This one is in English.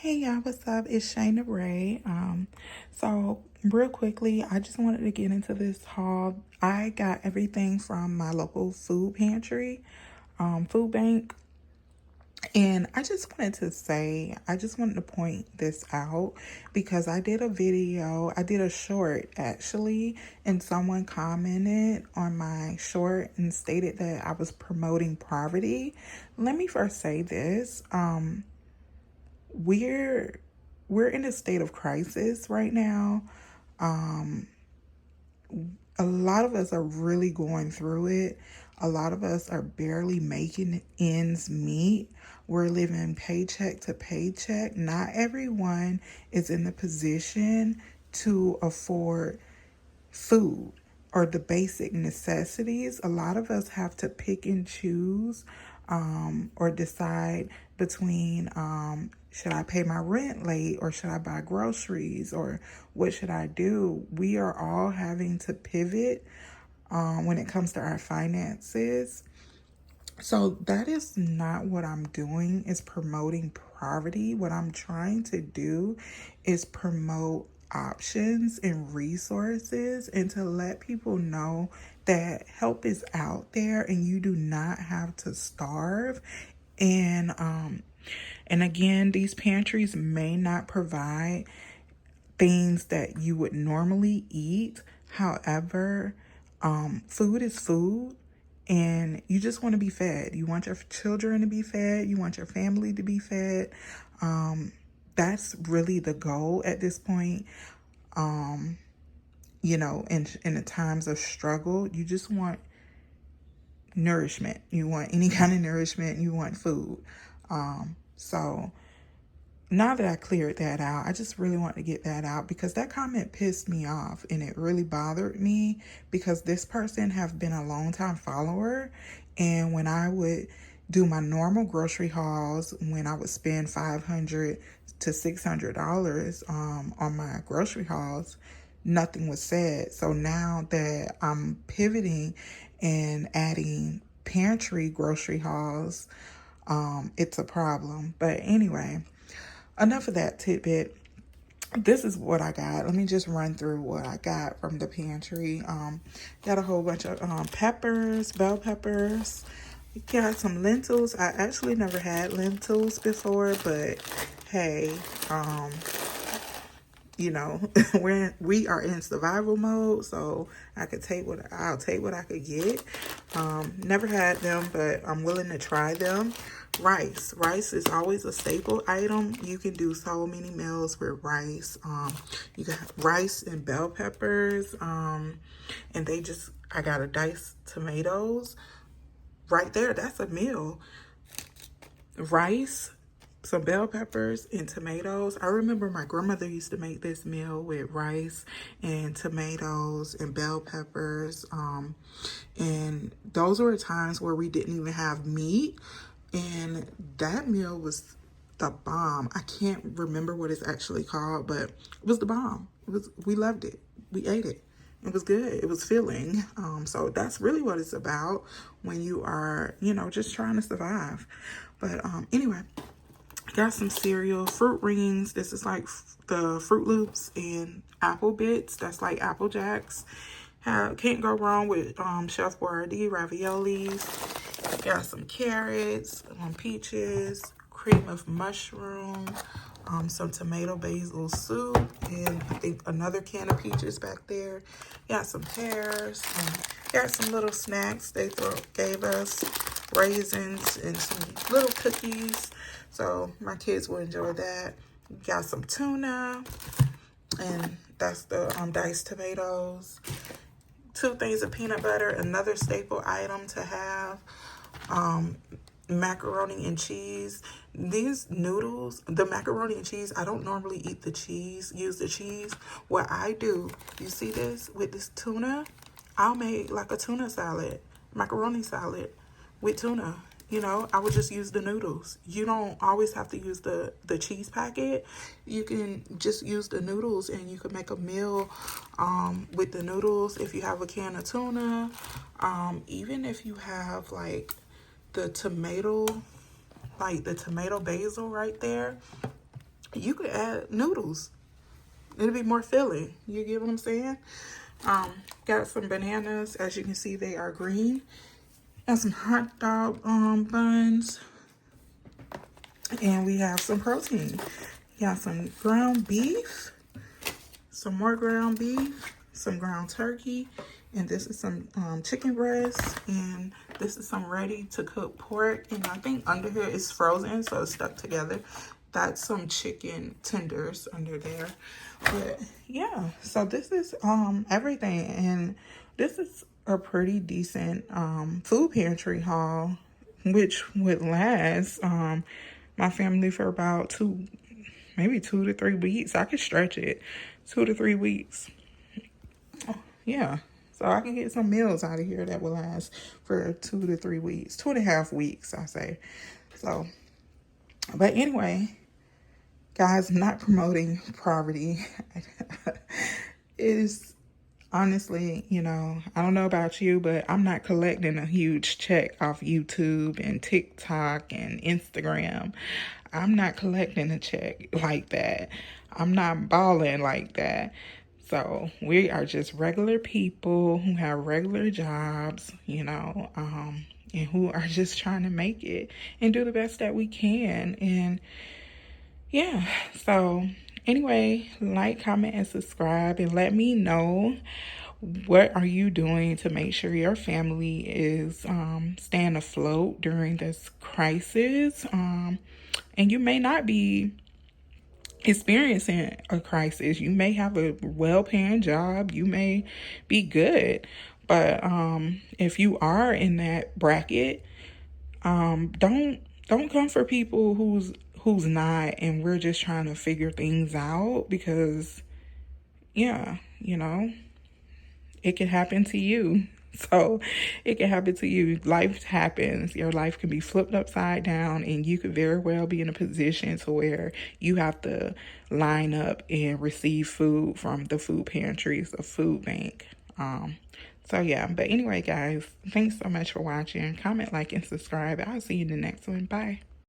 Hey y'all, what's up? It's Shayna Ray. So real quickly, I just wanted to get into this haul. I got everything from my local food pantry, food bank. And I just wanted to point this out because I did a video, I did a short actually, and someone commented on my short and stated that I was promoting poverty. Let me first say this. We're we're in a state of crisis right now. Um, a lot of us are really going through it. A lot of us are barely making ends meet. We're living paycheck to paycheck. Not everyone is in the position to afford food or the basic necessities. A lot of us have to pick and choose or decide between should I pay my rent late or should I buy groceries or what should I do? We are all having to pivot when it comes to our finances. So that is not what I'm doing, is promoting poverty. What I'm trying to do is promote options and resources and to let people know that help is out there and you do not have to starve. And again, these pantries may not provide things that you would normally eat. However, food is food and you just want to be fed. You want your children to be fed. You want your family to be fed. That's really the goal at this point. In the times of struggle, you just want nourishment. You want any kind of nourishment. You want food. So now that I cleared that out, I just really want to get that out because that comment pissed me off and it really bothered me because this person have been a long time follower. And when I would do my normal grocery hauls, when I would spend $500 to $600 on my grocery hauls, nothing was said. So now that I'm pivoting and adding pantry grocery hauls, it's a problem. But anyway, enough of that tidbit. This is what I got. Let me just run through what I got from the pantry. Got a whole bunch of peppers, bell peppers. Got some lentils. I actually never had lentils before, but hey, we are in survival mode, so I'll take what I could get. Never had them, but I'm willing to try them. Rice is always a staple item. You can do so many meals with rice. You got rice and bell peppers, and I got a diced tomatoes right there. That's a meal. Rice, some bell peppers and tomatoes. I remember my grandmother used to make this meal with rice and tomatoes and bell peppers. And those were times where we didn't even have meat. And that meal was the bomb. I can't remember what it's actually called, but it was the bomb. We loved it. We ate it. It was good. It was filling. So that's really what it's about when you are, just trying to survive. But anyway, got some cereal, fruit rings. This is like the Fruit Loops and Apple Bits. That's like Apple Jacks. Can't go wrong with Chef Boyardee raviolis. Got some carrots, peaches, cream of mushroom, some tomato basil soup, and I think another can of peaches back there. Got some pears, got some little snacks. They gave us raisins and some little cookies, so my kids will enjoy that. Got some tuna, and that's the diced tomatoes. 2 things of peanut butter, another staple item to have. Macaroni and cheese. These noodles, the macaroni and cheese, I don't normally use the cheese. What I do, you see this with this tuna? I'll make like a tuna salad, macaroni salad with tuna. I would just use the noodles. You don't always have to use the cheese packet. You can just use the noodles and you can make a meal with the noodles if you have a can of tuna. Even if you have like the tomato basil right there. you could add noodles. It'll be more filling. You get what I'm saying? Got some bananas. As you can see, they are green. And some hot dog buns. And we have some protein. Got some ground beef. Some more ground beef. Some ground turkey. And this is some chicken breast. And this is some ready to cook pork. And I think under here is frozen, so it's stuck together. That's some chicken tenders under there. But yeah, so this is everything. And this is a pretty decent food pantry haul, which would last my family for about maybe 2 to 3 weeks. I could stretch it 2 to 3 weeks. Yeah. So I can get some meals out of here that will last for 2 to 3 weeks, 2.5 weeks, I say. So, but anyway, guys, I'm not promoting poverty. It is honestly, you know, I don't know about you, but I'm not collecting a huge check off YouTube and TikTok and Instagram. I'm not collecting a check like that. I'm not balling like that. So we are just regular people who have regular jobs, you know, and who are just trying to make it and do the best that we can. And yeah, so anyway, like, comment, and subscribe, and let me know what are you doing to make sure your family is staying afloat during this crisis. And you may not be experiencing a crisis. You may have a well-paying job. You may be good. But if you are in that bracket, don't come for people who's not, and we're just trying to figure things out, because yeah, you know, it can happen to you. So it can happen to you. Life happens. Your life can be flipped upside down, and you could very well be in a position to where you have to line up and receive food from the food pantries, the food bank. So yeah, but anyway, guys, thanks so much for watching. Comment, like, and subscribe. I'll see you in the next one. Bye.